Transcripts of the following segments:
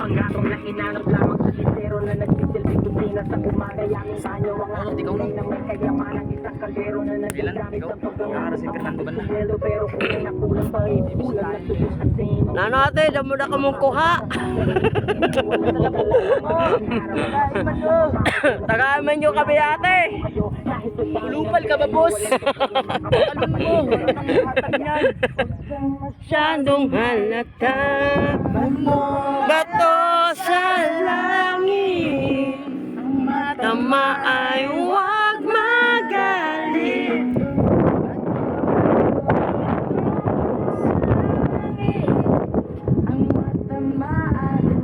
Pangarong na hinanap lamang sa sisero na nagsisilbing kusina sa umaga. Yaming banyo ang aking na may kayamanan. Isang kaldero na nagagamit ang pagkakas. Pero kung nakulang pa ipulang na tubos asin. Nano ate, damo na kamong kuha. Tagaman nyo kami ate. Lupal ka ba, boss? Alun mo. Masyadong halata. Bato sa langit. Tama ay huwag magalit.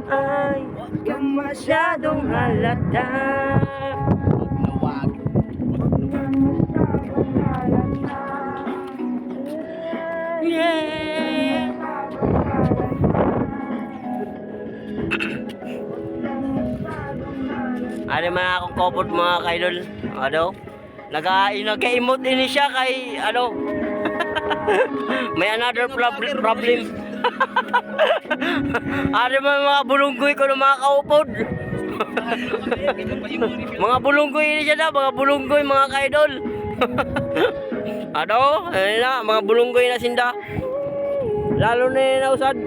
Ay, huwag kang masyadong halata. Yeah. Ano man akong kopot mga kaidol. Ano? Nag-emote din siya kay ano. May another problem. Ano man mga bulunggoy ko ng mga kaupod. Mga bulunggoy ini siya na, mga bulunggoy mga kaidol. Ano? Ayun na, mga bulunggoy na sinda. Lalo na yun na usad.